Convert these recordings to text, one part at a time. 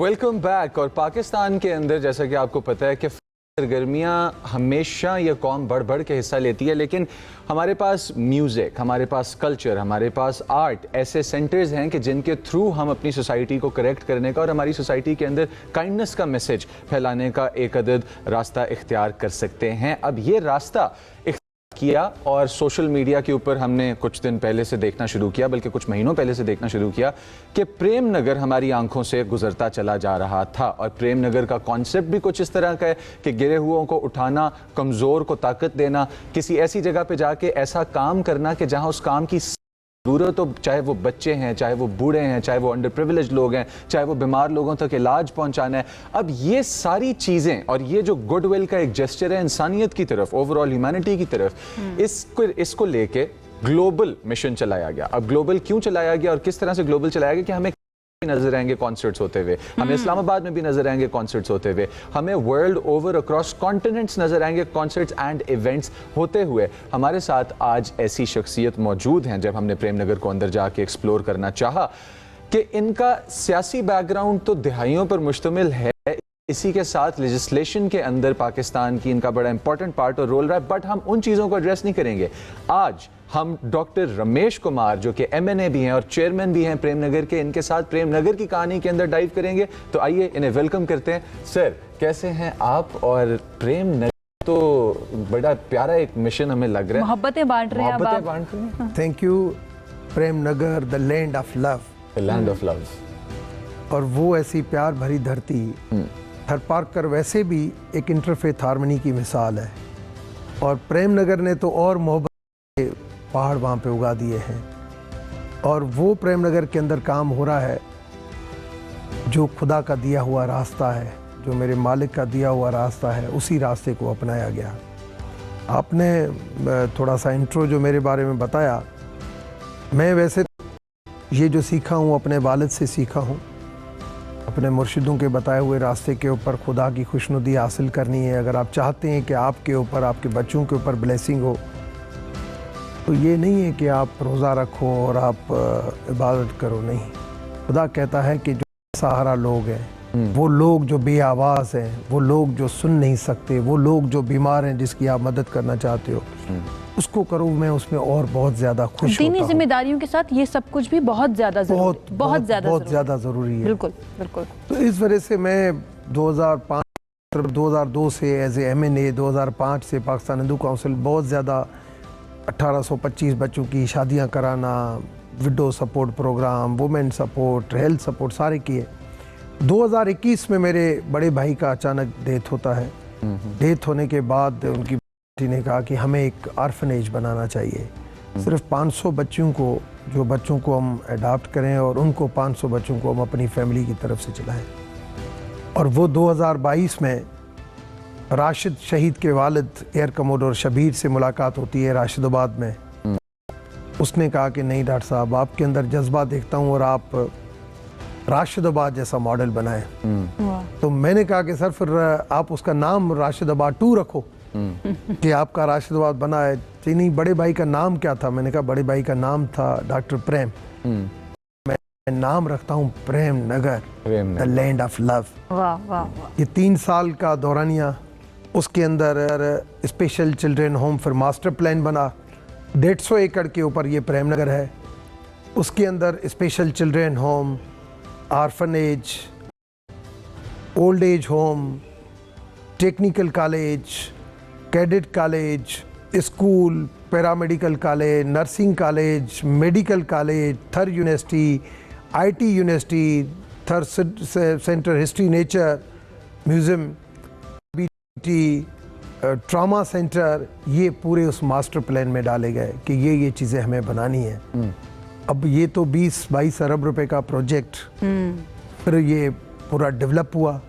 Welcome back. और पाकिस्तान के अंदर जैसा कि आपको पता है कि सरगर्मियाँ हमेशा ये कौम बढ़ बढ़ के हिस्सा लेती है, लेकिन हमारे पास म्यूज़िक, हमारे पास कल्चर, हमारे पास आर्ट ऐसे सेंटर्स हैं कि जिनके थ्रू हम अपनी सोसाइटी को करेक्ट करने का और हमारी सोसाइटी के अंदर काइंडनेस का मैसेज फैलाने का एक अदद रास्ता इख्तियार कर सकते हैं। अब ये रास्ता किया और सोशल मीडिया के ऊपर हमने कुछ दिन पहले से देखना शुरू किया, बल्कि कुछ महीनों पहले से देखना शुरू किया कि प्रेम नगर हमारी आंखों से गुजरता चला जा रहा था। और प्रेम नगर का कॉन्सेप्ट भी कुछ इस तरह का है कि गिरे हुओं को उठाना, कमज़ोर को ताकत देना, किसी ऐसी जगह पे जाके ऐसा काम करना कि जहां उस काम की जरूरत हो, चाहे वो बच्चे हैं, चाहे वो बूढ़े हैं, चाहे वो अंडर प्रिविलेज लोग हैं, चाहे वो बीमार लोगों तक इलाज पहुंचाना है। अब ये सारी चीज़ें और ये जो गुडविल का एक जेस्चर है इंसानियत की तरफ, ओवरऑल ह्यूमैनिटी की तरफ, इसको लेके ग्लोबल मिशन चलाया गया। अब ग्लोबल क्यों चलाया गया और किस तरह से ग्लोबल चलाया गया कि हमें नजर आएंगे कॉन्सर्ट्स होते हुए, हमें इस्लामाबाद में भी नजर आएंगे कॉन्सर्ट्स होते हुए, हमें वर्ल्ड ओवर अक्रॉस कॉन्टिनेंट्स नजर आएंगे कॉन्सर्ट्स एंड इवेंट्स होते हुए। हमारे साथ आज ऐसी शख्सियत मौजूद हैं, जब हमने प्रेम नगर को अंदर जाके एक्सप्लोर करना चाहा कि इनका सियासी बैकग्राउंड तो दिहाइयों पर मुश्तमिल है, इसी के साथ लेजिस्लेशन के अंदर पाकिस्तान की इनका बड़ा इंपॉर्टेंट पार्ट और रोल रहा है, बट हम उन चीज़ों को एड्रेस नहीं करेंगे। आज हम डॉक्टर रमेश कुमार जो कि MNA भी हैं और चेयरमैन भी हैं प्रेम नगर के, इनके साथ प्रेम नगर की कहानी के अंदर डाइव करेंगे। तो आइए इन्हें वेलकम करते हैं। सर, कैसे हैं आप? और प्रेम नगर तो बड़ा प्यारा एक मिशन हमें लग रहा है, मोहब्बतें बांट रहे हैं। Thank you. Prem Nagar, the land of love, the land of love. और वो ऐसी प्यार भरी धरती, थर पार्कर वैसे भी एक इंटरफेथ हार्मनी की मिसाल है, और प्रेम नगर ने तो और मोहब्बत के पहाड़ वहाँ पे उगा दिए हैं। और वो प्रेम नगर के अंदर काम हो रहा है जो खुदा का दिया हुआ रास्ता है, जो मेरे मालिक का दिया हुआ रास्ता है, उसी रास्ते को अपनाया गया। आपने थोड़ा सा इंट्रो जो मेरे बारे में बताया, मैं वैसे ये जो सीखा हूँ अपने वालिद से सीखा हूँ, अपने मुर्शिदों के बताए हुए रास्ते के ऊपर खुदा की खुशनुदी हासिल करनी है। अगर आप चाहते हैं कि आपके ऊपर, आपके बच्चों के ऊपर ब्लेसिंग हो, तो ये नहीं है कि आप रोज़ा रखो और आप इबादत करो, नहीं। खुदा कहता है कि जो सहारा लोग हैं, वो लोग जो बे आवाज़ हैं, वो लोग जो सुन नहीं सकते, वो लोग जो बीमार हैं, जिसकी आप मदद करना चाहते हो, उसको करो। मैं उसमें और बहुत ज़्यादा खुश होता हूं। दीनी जिम्मेदारियों के साथ ये सब कुछ भी बहुत ज़्यादा ज़रूरी है। बिल्कुल बिल्कुल। तो इस वजह से मैं 2002 से एज ए MNA, 2005 से पाकिस्तान हिंदू काउंसिल, बहुत ज़्यादा 1825 बच्चों की शादियां कराना, widow support program, women support, health support, सारे किए। 2021 में मेरे बड़े भाई का अचानक डेथ होता है। डेथ होने के बाद उनकी बेटी ने कहा कि हमें एक ऑर्फनेज बनाना चाहिए, सिर्फ 500 बच्चों को, जो बच्चों को हम अडॉप्ट करें और उनको 500 बच्चों को हम अपनी फैमिली की तरफ से चलाएं। और वो 2022 में राशिद शहीद के वालिद एयर कमोडोर शबीर से मुलाकात होती है राशिदाबाद में। उसने कहा कि नहीं डॉक्टर साहब, आपके अंदर जज्बा देखता हूँ और आप राशिदाबाद जैसा मॉडल बनाएं। तो मैंने कहा कि सर फिर आप उसका नाम राशिदाबाद 2 रखो कि आपका राशिदाबाद बना है। जी नहीं, बड़े भाई का नाम क्या था? मैंने कहा बड़े भाई का नाम था डॉक्टर प्रेम। मैं नाम रखता हूँ Prem Nagar, the land of love. ये 3 साल का दौरानिया, उसके अंदर स्पेशल चिल्ड्रन होम फिर मास्टर प्लान बना, 150 एकड़ के ऊपर ये प्रेम नगर है। उसके अंदर special children home, orphanage, old age home, technical college, cadet college, school, paramedical college, nursing college, medical college, थर यूनिवर्सिटी, IT यूनिवर्सिटी, थर centre history nature museum, trauma centre, ये पूरे उस मास्टर प्लान में डाले गए कि ये चीज़ें हमें बनानी है। अब ये तो 20-22 अरब रुपए का प्रोजेक्ट, फिर ये पूरा डेवलप हुआ।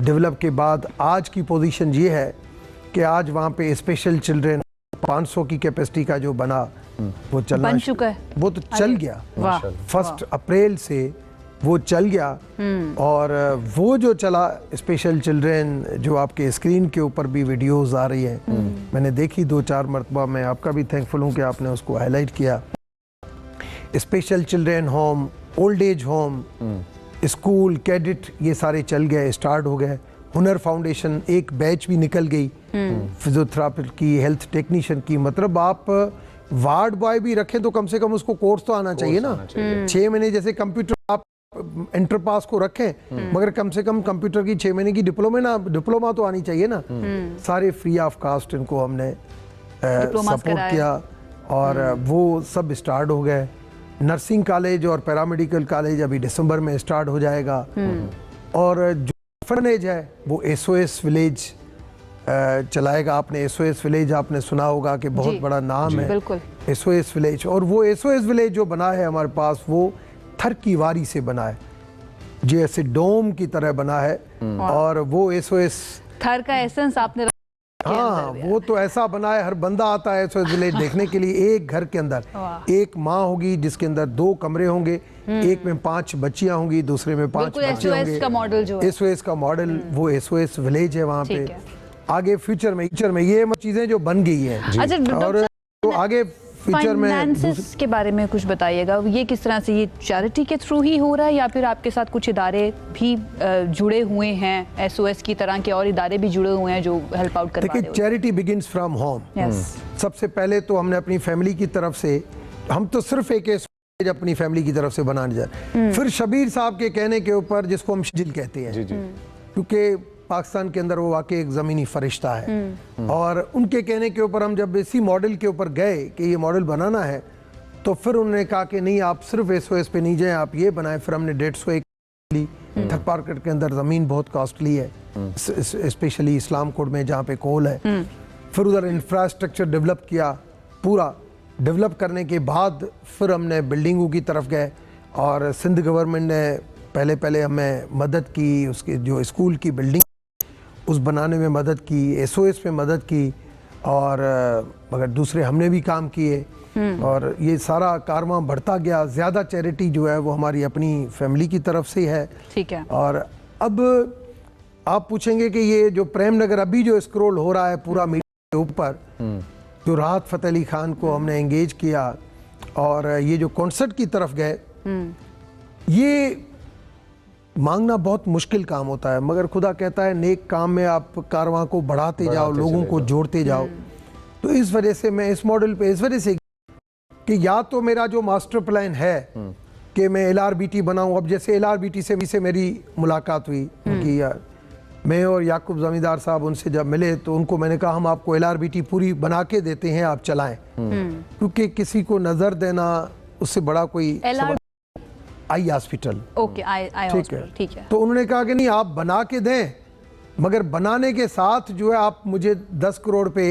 डेवलप के बाद आज की पोजीशन ये है कि आज वहाँ पे स्पेशल चिल्ड्रन 500 की कैपेसिटी का जो बना, वो चलना बन चुका है, वो तो चल गया। 1 अप्रैल से वो चल गया। और वो जो चला स्पेशल चिल्ड्रन, जो आपके स्क्रीन के ऊपर भी वीडियोस आ रही है, मैंने देखी 2-4 मरतबा। मैं आपका भी थैंकफुल हूँ कि आपने उसको हाईलाइट किया। Special children home, old age home, school cadet ये सारे चल गए, स्टार्ट हो गए। हुनर फाउंडेशन एक बैच भी निकल गई फिजियोथेरापी की, हेल्थ टेक्नीशियन की। मतलब आप वार्ड बॉय भी रखें तो कम से कम उसको कोर्स तो आना चाहिए ना। 6 महीने जैसे कंप्यूटर आप इंटर पास को रखें, मगर कम से कम कंप्यूटर की 6 महीने की डिप्लोमा तो आनी चाहिए ना। सारे फ्री ऑफ कास्ट इनको हमने सपोर्ट किया और वो सब स्टार्ट हो गए। नर्सिंग कॉलेज और पैरामेडिकल कॉलेज अभी दिसंबर में स्टार्ट हो जाएगा। और जो ऑर्फनेज है वो SOS विलेज चलाएगा। आपने SOS विलेज आपने सुना होगा कि बहुत बड़ा नाम है SOS विलेज। और वो SOS विलेज जो बना है हमारे पास, वो थर की वारी से बना है, जैसे डोम की तरह बना है। और वो SOS थर का एसेंस आपने हाँ, वो तो ऐसा बना है, हर बंदा आता है SOS विलेज देखने के लिए। एक घर के अंदर एक माँ होगी जिसके अंदर 2 कमरे होंगे, एक में 5 बच्चियां होंगी, दूसरे में 5 बच्चे होंगे। का मॉडल जो है SOS का मॉडल वो SOS विलेज है वहाँ पे। आगे फ्यूचर में ये चीजें जो बन गई है। अच्छा, और तो आगे फ्यूचर में फाइनेंसेस के बारे में कुछ बताइएगा। ये किस तरह से, ये चैरिटी के थ्रू ही हो रहा है या फिर आपके साथ कुछ इदारे भी जुड़े हुए हैं, SOS की तरह के और इदारे भी जुड़े हुए हैं जो हेल्प आउट करवा रहे हैं? देखिए, चैरिटी बिगिंस फ्रॉम होम। सबसे पहले तो हमने अपनी फैमिली की तरफ से, हम तो सिर्फ एक SOS अपनी फैमिली की तरफ से बनाने जाए। फिर शबीर साहब के कहने के ऊपर, जिसको हम शिजिल कहते हैं, क्योंकि पाकिस्तान के अंदर वो वाकई एक ज़मीनी फरिश्ता है। और उनके कहने के ऊपर हम जब इसी मॉडल के ऊपर गए कि ये मॉडल बनाना है, तो फिर उन्होंने कहा कि नहीं, आप सिर्फ SOS पे नहीं जाएं, आप ये बनाएं। फिर हमने 150 एकड़ ली। थक मार्केट के अंदर ज़मीन बहुत कॉस्टली है, स्पेशली इस्लाम कोड में जहाँ पे कोल है। फिर उधर इंफ्रास्ट्रक्चर डेवलप किया। पूरा डेवलप करने के बाद फिर हमने बिल्डिंगों की तरफ गए और सिंध गवर्नमेंट ने पहले हमें मदद की, उसके जो स्कूल की बिल्डिंग उस बनाने में मदद की, SOS में मदद की। और मगर दूसरे हमने भी काम किए और ये सारा कारवां बढ़ता गया। ज़्यादा चैरिटी जो है वो हमारी अपनी फैमिली की तरफ से है। ठीक है। और अब आप पूछेंगे कि ये जो प्रेम नगर अभी जो स्क्रॉल हो रहा है पूरा मीडिया के ऊपर, जो राहत फ़तेह अली खान को हमने एंगेज किया और ये जो कॉन्सर्ट की तरफ गए, ये मांगना बहुत मुश्किल काम होता है, मगर खुदा कहता है नेक काम में आप कारवां को बढ़ाते जाओ, लोगों को जोड़ते जाओ। तो इस वजह से मैं इस मॉडल पे इस वजह से कि या तो मेरा जो मास्टर प्लान है कि मैं LRBT बनाऊं। अब जैसे LRBT से मेरी मुलाकात हुई उनकी, मैं और याकूब जमींदार साहब उनसे जब मिले तो उनको मैंने कहा हम आपको LRBT पूरी बना के देते हैं, आप चलाएं। क्योंकि किसी को नज़र देना उससे बड़ा कोई eye hospital, okay, eye hospital, ठीक है। तो उन्होंने कहा कि नहीं, आप बना के दें, मगर बनाने के साथ जो है आप मुझे 10 करोड़ पे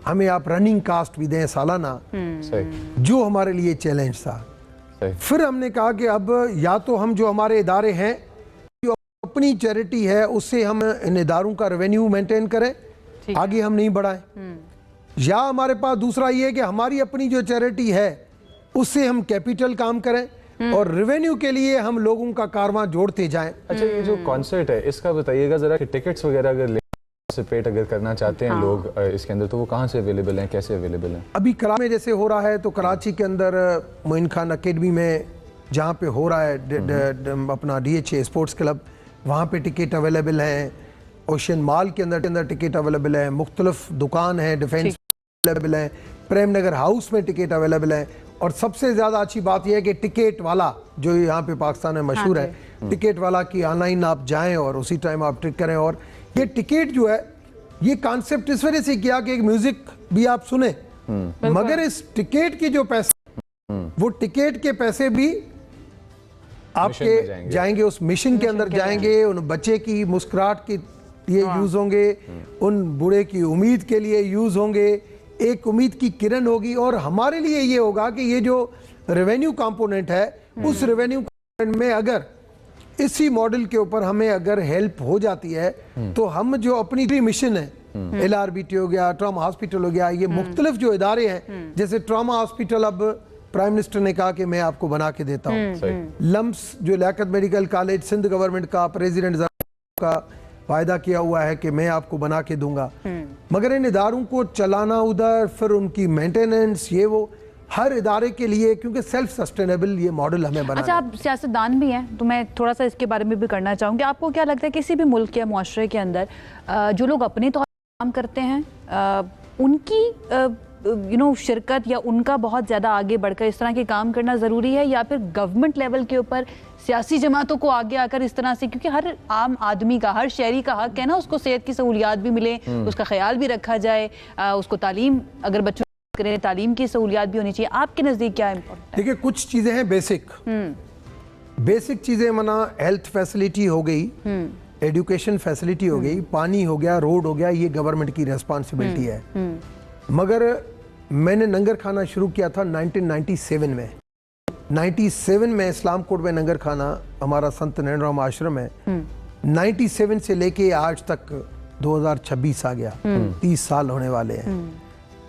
हमें आप रनिंग कास्ट भी दें सालाना, जो हमारे लिए चैलेंज था। फिर हमने कहा कि अब या तो हम जो हमारे इदारे हैं, जो अपनी चैरिटी है, उससे हम इन इदारों का रेवेन्यू मेंटेन करें, आगे हम नहीं बढ़ाएं, या हमारे पास दूसरा ये है कि हमारी अपनी जो चैरिटी है उससे हम कैपिटल काम करें और रेवेन्यू के लिए हम लोगों का कारवां जोड़ते जाएं। अच्छा, ये जो कॉन्सर्ट है इसका बताइएगा जरा कि टिकट्स वगैरह अगर पार्टिसिपेट अगर करना चाहते हैं लोग इसके अंदर, तो वो कहाँ से अवेलेबल हैं, कैसे अवेलेबल हैं? अभी कराची में जैसे हो रहा है, तो कराची के अंदर मोइन खान अकेडमी में जहाँ पे हो रहा है अपना DHA स्पोर्ट्स क्लब, वहाँ पे टिकट अवेलेबल हैं। ओशन मॉल के अंदर टिकट अवेलेबल है, मुख्तलिफ दुकान है, डिफेंस अवेलेबल है, प्रेम नगर हाउस में टिकट अवेलेबल है। और सबसे ज़्यादा अच्छी बात यह है कि टिकट वाला जो यहाँ पे पाकिस्तान में मशहूर है, टिकट वाला की ऑनलाइन आप जाएं और उसी टाइम आप टिक करें। और ये टिकट जो है, ये कॉन्सेप्ट इस वजह से किया कि एक म्यूजिक भी आप सुने, मगर इस टिकट की जो पैसे, वो टिकट के पैसे भी आपके जाएंगे उस मिशन के अंदर जाएंगे, उन बच्चे की मुस्कुराहट के लिए यूज होंगे, उन बूढ़े की उम्मीद के लिए यूज होंगे, एक उम्मीद की किरण होगी। और हमारे लिए ये होगा कि ये जो रेवेन्यू कंपोनेंट है, उस रेवेन्यू कंपोनेंट में अगर इसी मॉडल के ऊपर हमें अगर हेल्प हो जाती है, तो हम जो अपनी मिशन है, LRBT हो गया, ट्रॉमा हॉस्पिटल हो गया, ये मुख्तलिफ जो इदारे हैं, जैसे ट्रॉमा हॉस्पिटल अब प्राइम मिनिस्टर ने कहा कि मैं आपको बना के देता हूँ। लम्स जो Liaquat medical college Sindh government का प्रेसिडेंट का वायदा किया हुआ है कि मैं आपको बना के दूंगा, मगर इन इदारों को चलाना उधर, फिर उनकी मेंटेनेंस, ये वो हर इदारे के लिए, क्योंकि सेल्फ सस्टेनेबल ये मॉडल हमें बनाना अच्छा, आप सियासतदान भी हैं तो मैं थोड़ा सा इसके बारे में भी करना चाहूँगी। आपको क्या लगता है किसी भी मुल्क या मुआशरे के अंदर जो लोग अपने तौर पर काम करते हैं उनकी शिरकत या उनका बहुत ज़्यादा आगे बढ़कर इस तरह के काम करना ज़रूरी है, या फिर गवर्नमेंट लेवल के ऊपर सियासी जमातों को आगे आकर इस तरह से, क्योंकि हर आम आदमी का, हर शहरी का हक है ना उसको सेहत की सहूलियात भी मिले, उसका ख्याल भी रखा जाए, उसको तालीम, अगर बच्चों करें तालीम की सहूलियात भी होनी चाहिए। आपके नज़दीक क्या इम्पोर्टेंट है? देखिए, कुछ चीज़ें हैं बेसिक चीज़ें, मना हेल्थ फैसिलिटी हो गई, एजुकेशन फैसिलिटी हो गई, पानी हो गया, रोड हो गया, ये गवर्नमेंट की रेस्पॉन्सिबिलिटी है। मगर मैंने लंगर खाना शुरू किया था 1997 में। 97 में इस्लाम कोट में लंगर खाना हमारा संत नैनराम आश्रम है। 97 से लेके आज तक 2026 आ गया, 30 साल होने वाले हैं।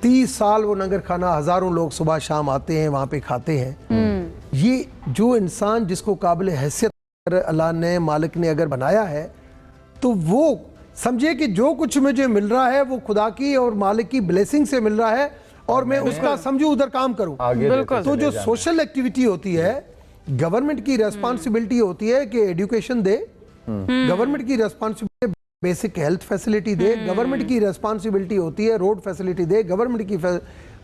30 साल वो लंगर खाना, हजारों लोग सुबह शाम आते हैं, वहाँ पे खाते हैं। ये जो इंसान जिसको काबिल हैसियत अल्लाह ने, मालिक ने अगर बनाया है, तो वो समझे कि जो कुछ मुझे मिल रहा है वो खुदा की और मालिक की ब्लेसिंग से मिल रहा है, और मैं उसका समझू उधर काम करूं। तो जो सोशल एक्टिविटी होती है, गवर्नमेंट की रेस्पॉन्सिबिलिटी होती है कि एजुकेशन दे, गवर्नमेंट की रेस्पॉन्सिबिलिटी बेसिक हेल्थ फैसिलिटी दे, गवर्नमेंट की रेस्पॉन्सिबिलिटी होती है रोड फैसिलिटी दे, गवर्नमेंट की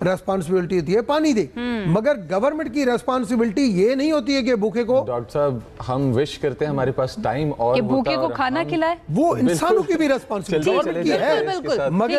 रेस्पॉन्सिबिलिटी होती है पानी दे। मगर गवर्नमेंट की रेस्पॉन्सिबिलिटी ये नहीं होती है कि भूखे को, डॉक्टर साहब हम विश करते हैं हमारे पास टाइम और कि भूखे को खाना खिलाए, वो इंसानों की भी रेस्पॉन्सिबिलिटी है। मगर